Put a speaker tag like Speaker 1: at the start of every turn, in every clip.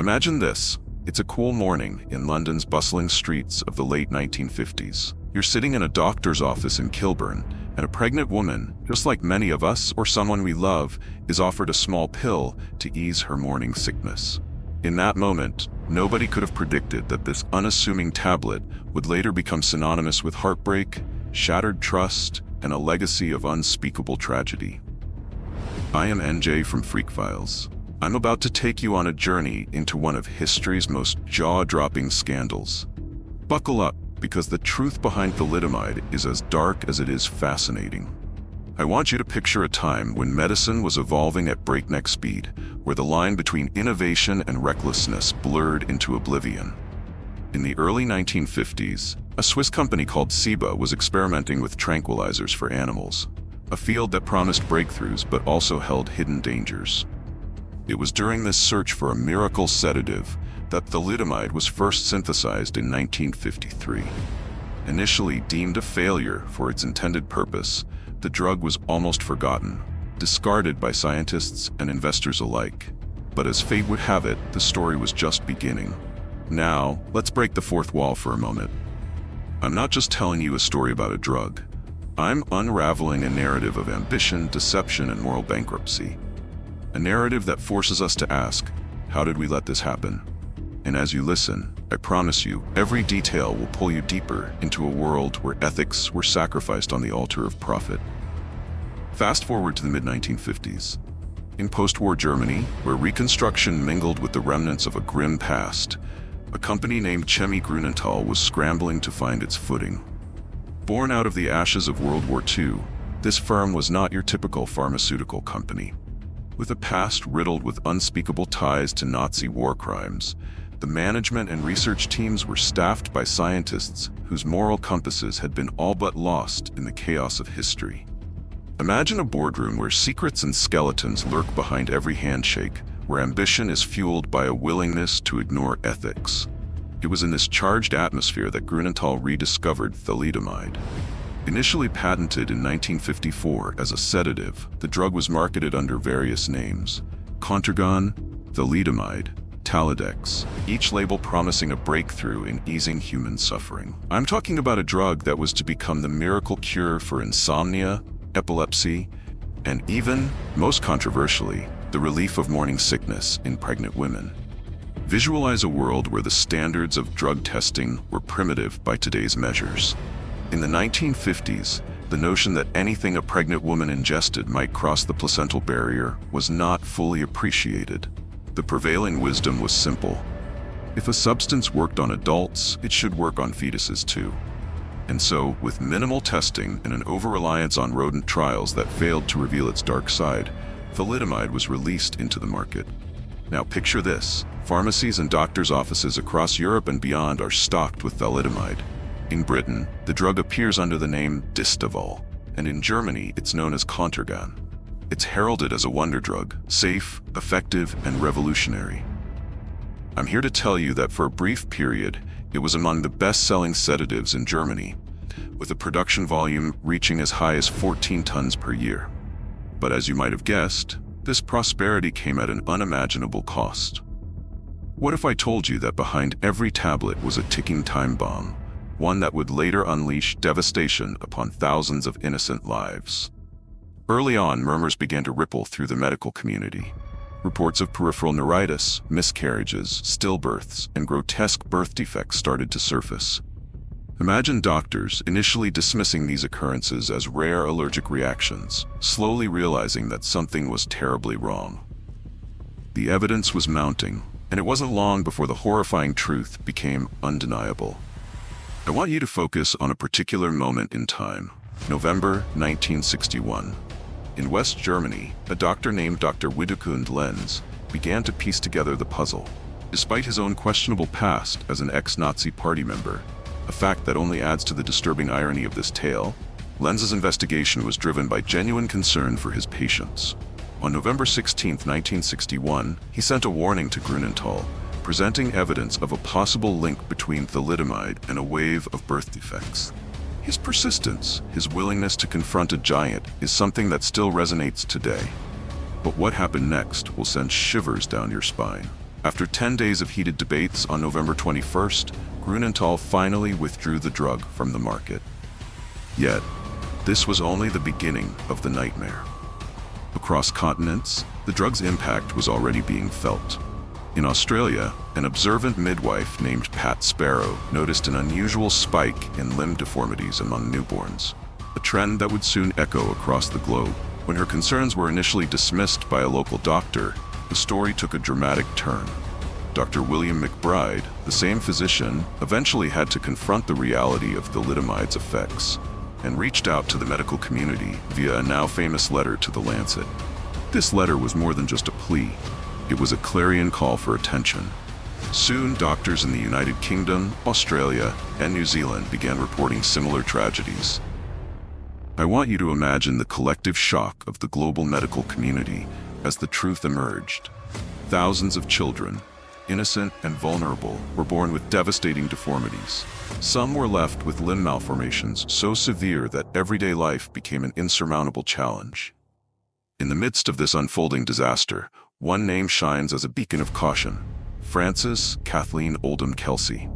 Speaker 1: Imagine this. It's a cool morning in London's bustling streets of the late 1950s. You're sitting in a doctor's office in Kilburn, and a pregnant woman, just like many of us or someone we love, is offered a small pill to ease her morning sickness. In that moment, nobody could have predicted that this unassuming tablet would later become synonymous with heartbreak, shattered trust, and a legacy of unspeakable tragedy. I am NJ from Freak Files. I'm about to take you on a journey into one of history's most jaw-dropping scandals. Buckle up, because the truth behind thalidomide is as dark as it is fascinating. I want you to picture a time when medicine was evolving at breakneck speed, where the line between innovation and recklessness blurred into oblivion. In the early 1950s, a Swiss company called Ciba was experimenting with tranquilizers for animals, a field that promised breakthroughs but also held hidden dangers. It was during this search for a miracle sedative that thalidomide was first synthesized in 1953. Initially deemed a failure for its intended purpose, the drug was almost forgotten, discarded by scientists and investors alike. But as fate would have it, the story was just beginning. Now, let's break the fourth wall for a moment. I'm not just telling you a story about a drug. I'm unraveling a narrative of ambition, deception, and moral bankruptcy. A narrative that forces us to ask, how did we let this happen? And as you listen, I promise you, every detail will pull you deeper into a world where ethics were sacrificed on the altar of profit. Fast forward to the mid-1950s. In post-war Germany, where Reconstruction mingled with the remnants of a grim past, a company named Chemie Grünenthal was scrambling to find its footing. Born out of the ashes of World War II, this firm was not your typical pharmaceutical company. With a past riddled with unspeakable ties to Nazi war crimes, the management and research teams were staffed by scientists whose moral compasses had been all but lost in the chaos of history. Imagine a boardroom where secrets and skeletons lurk behind every handshake, where ambition is fueled by a willingness to ignore ethics. It was in this charged atmosphere that Grünenthal rediscovered thalidomide. Initially patented in 1954 as a sedative, the drug was marketed under various names: Contergan, Thalidomide, Talidex, each label promising a breakthrough in easing human suffering. I'm talking about a drug that was to become the miracle cure for insomnia, epilepsy, and even, most controversially, the relief of morning sickness in pregnant women. Visualize a world where the standards of drug testing were primitive by today's measures. In the 1950s, the notion that anything a pregnant woman ingested might cross the placental barrier was not fully appreciated. The prevailing wisdom was simple. If a substance worked on adults, it should work on fetuses too. And so, with minimal testing and an over-reliance on rodent trials that failed to reveal its dark side, thalidomide was released into the market. Now picture this. Pharmacies and doctors' offices across Europe and beyond are stocked with thalidomide. In Britain, the drug appears under the name Distaval, and in Germany, it's known as Contergan. It's heralded as a wonder drug, safe, effective, and revolutionary. I'm here to tell you that for a brief period, it was among the best-selling sedatives in Germany, with a production volume reaching as high as 14 tons per year. But as you might have guessed, this prosperity came at an unimaginable cost. What if I told you that behind every tablet was a ticking time bomb, one that would later unleash devastation upon thousands of innocent lives? Early on, murmurs began to ripple through the medical community. Reports of peripheral neuritis, miscarriages, stillbirths, and grotesque birth defects started to surface. Imagine doctors initially dismissing these occurrences as rare allergic reactions, slowly realizing that something was terribly wrong. The evidence was mounting, and it wasn't long before the horrifying truth became undeniable. I want you to focus on a particular moment in time, November 1961. In West Germany, a doctor named Dr. Widekund Lenz began to piece together the puzzle. Despite his own questionable past as an ex-Nazi party member, a fact that only adds to the disturbing irony of this tale, Lenz's investigation was driven by genuine concern for his patients. On November 16, 1961, he sent a warning to Grünenthal, presenting evidence of a possible link between thalidomide and a wave of birth defects. His persistence, his willingness to confront a giant, is something that still resonates today. But what happened next will send shivers down your spine. After 10 days of heated debates on November 21st, Grunenthal finally withdrew the drug from the market. Yet, this was only the beginning of the nightmare. Across continents, the drug's impact was already being felt. In Australia, an observant midwife named Pat Sparrow noticed an unusual spike in limb deformities among newborns, a trend that would soon echo across the globe. When her concerns were initially dismissed by a local doctor, the story took a dramatic turn. Dr. William McBride, the same physician, eventually had to confront the reality of thalidomide's effects and reached out to the medical community via a now famous letter to The Lancet. This letter was more than just a plea. It was a clarion call for attention. Soon, doctors in the United Kingdom, Australia, and New Zealand began reporting similar tragedies. I want you to imagine the collective shock of the global medical community as the truth emerged. Thousands of children, innocent and vulnerable, were born with devastating deformities. Some were left with limb malformations so severe that everyday life became an insurmountable challenge. In the midst of this unfolding disaster, one name shines as a beacon of caution: Frances Kathleen Oldham Kelsey.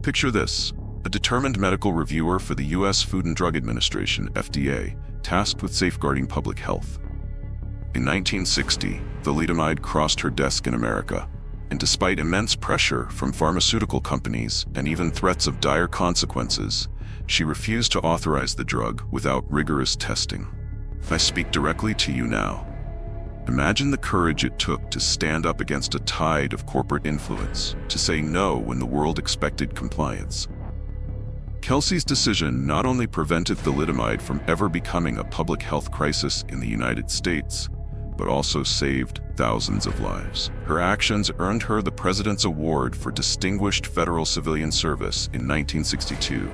Speaker 1: Picture this: a determined medical reviewer for the U.S. Food and Drug Administration, FDA, tasked with safeguarding public health. In 1960, thalidomide crossed her desk in America, and despite immense pressure from pharmaceutical companies and even threats of dire consequences, she refused to authorize the drug without rigorous testing. I speak directly to you now. Imagine the courage it took to stand up against a tide of corporate influence, to say no when the world expected compliance. Kelsey's decision not only prevented thalidomide from ever becoming a public health crisis in the United States, but also saved thousands of lives. Her actions earned her the President's Award for Distinguished Federal Civilian Service in 1962,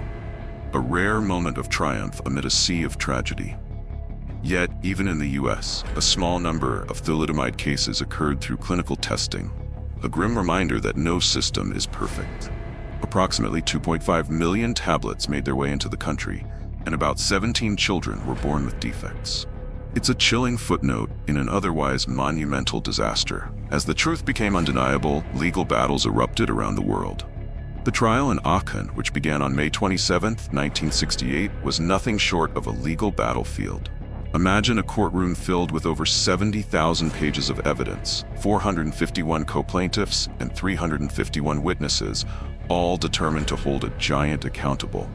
Speaker 1: a rare moment of triumph amid a sea of tragedy. Yet, even in the US, a small number of thalidomide cases occurred through clinical testing, a grim reminder that no system is perfect. Approximately 2.5 million tablets made their way into the country, and about 17 children were born with defects. It's a chilling footnote in an otherwise monumental disaster. As the truth became undeniable, legal battles erupted around the world. The trial in Aachen, which began on May 27, 1968, was nothing short of a legal battlefield. Imagine a courtroom filled with over 70,000 pages of evidence, 451 co-plaintiffs, and 351 witnesses, all determined to hold a giant accountable.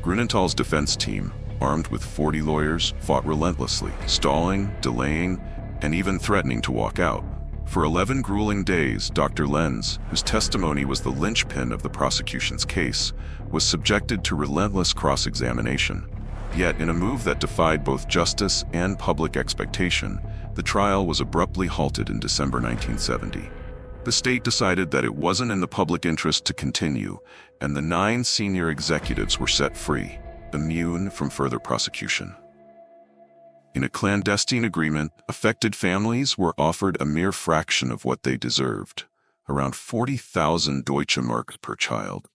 Speaker 1: Grunenthal's defense team, armed with 40 lawyers, fought relentlessly, stalling, delaying, and even threatening to walk out. For 11 grueling days, Dr. Lenz, whose testimony was the linchpin of the prosecution's case, was subjected to relentless cross-examination. Yet, in a move that defied both justice and public expectation, the trial was abruptly halted in December 1970. The state decided that it wasn't in the public interest to continue, and the 9 senior executives were set free, immune from further prosecution. In a clandestine agreement, affected families were offered a mere fraction of what they deserved, around 40,000 Deutsche Mark per child,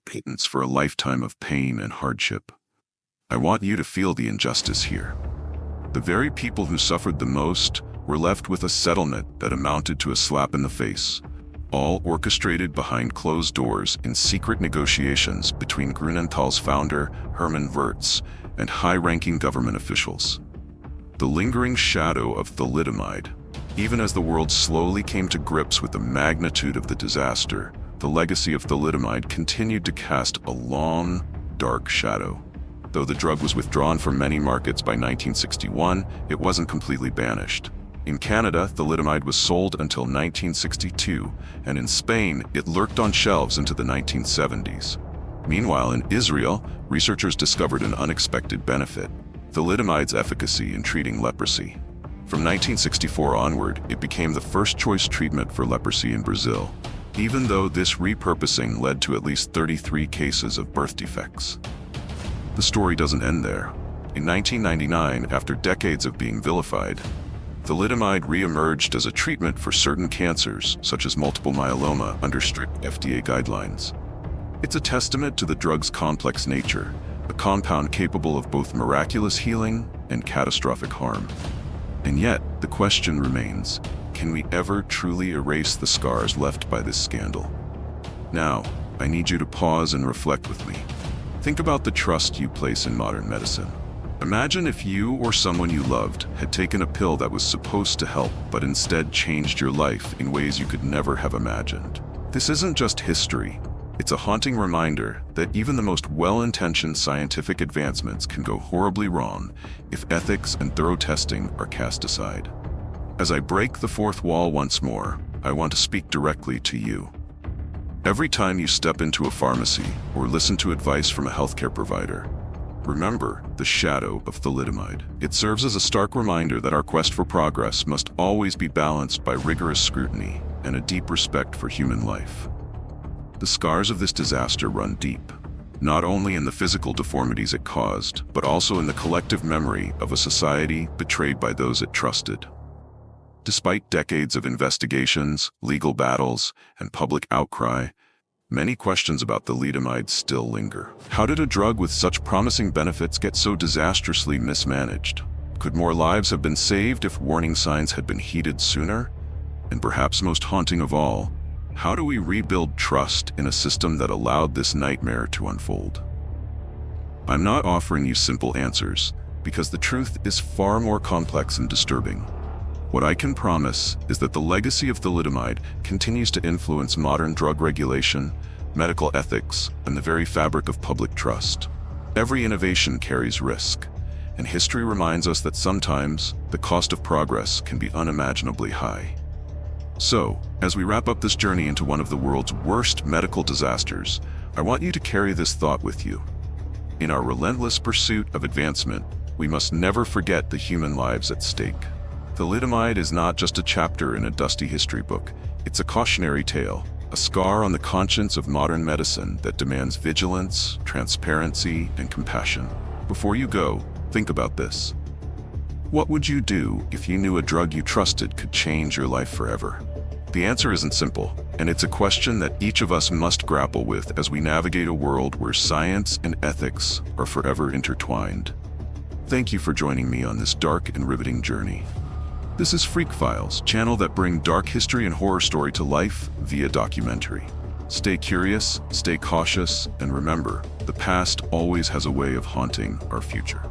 Speaker 1: patents for a lifetime of pain and hardship. I want you to feel the injustice here. The very people who suffered the most were left with a settlement that amounted to a slap in the face, all orchestrated behind closed doors in secret negotiations between Grunenthal's founder, Hermann Wirtz, and high-ranking government officials. The lingering shadow of thalidomide. Even as the world slowly came to grips with the magnitude of the disaster, the legacy of thalidomide continued to cast a long, dark shadow. Though the drug was withdrawn from many markets by 1961, it wasn't completely banished. In Canada, thalidomide was sold until 1962, and in Spain, it lurked on shelves into the 1970s. Meanwhile, in Israel, researchers discovered an unexpected benefit: thalidomide's efficacy in treating leprosy. From 1964 onward, it became the first-choice treatment for leprosy in Brazil, even though this repurposing led to at least 33 cases of birth defects. The story doesn't end there. In 1999, after decades of being vilified, thalidomide re-emerged as a treatment for certain cancers, such as multiple myeloma, under strict FDA guidelines. It's a testament to the drug's complex nature, a compound capable of both miraculous healing and catastrophic harm. And yet, the question remains, can we ever truly erase the scars left by this scandal? Now, I need you to pause and reflect with me. Think about the trust you place in modern medicine. Imagine if you or someone you loved had taken a pill that was supposed to help, but instead changed your life in ways you could never have imagined. This isn't just history. It's a haunting reminder that even the most well-intentioned scientific advancements can go horribly wrong if ethics and thorough testing are cast aside. As I break the fourth wall once more, I want to speak directly to you. Every time you step into a pharmacy or listen to advice from a healthcare provider, remember the shadow of thalidomide. It serves as a stark reminder that our quest for progress must always be balanced by rigorous scrutiny and a deep respect for human life. The scars of this disaster run deep, not only in the physical deformities it caused, but also in the collective memory of a society betrayed by those it trusted. Despite decades of investigations, legal battles, and public outcry, many questions about thalidomide still linger. How did a drug with such promising benefits get so disastrously mismanaged? Could more lives have been saved if warning signs had been heeded sooner? And perhaps most haunting of all, how do we rebuild trust in a system that allowed this nightmare to unfold? I'm not offering you simple answers, because the truth is far more complex and disturbing. What I can promise is that the legacy of thalidomide continues to influence modern drug regulation, medical ethics, and the very fabric of public trust. Every innovation carries risk, and history reminds us that sometimes the cost of progress can be unimaginably high. So, as we wrap up this journey into one of the world's worst medical disasters, I want you to carry this thought with you. In our relentless pursuit of advancement, we must never forget the human lives at stake. Thalidomide is not just a chapter in a dusty history book. It's a cautionary tale, a scar on the conscience of modern medicine that demands vigilance, transparency, and compassion. Before you go, think about this. What would you do if you knew a drug you trusted could change your life forever? The answer isn't simple, and it's a question that each of us must grapple with as we navigate a world where science and ethics are forever intertwined. Thank you for joining me on this dark and riveting journey. This is Freak Files, channel that bring dark history and horror story to life via documentary. Stay curious, stay cautious, and remember, the past always has a way of haunting our future.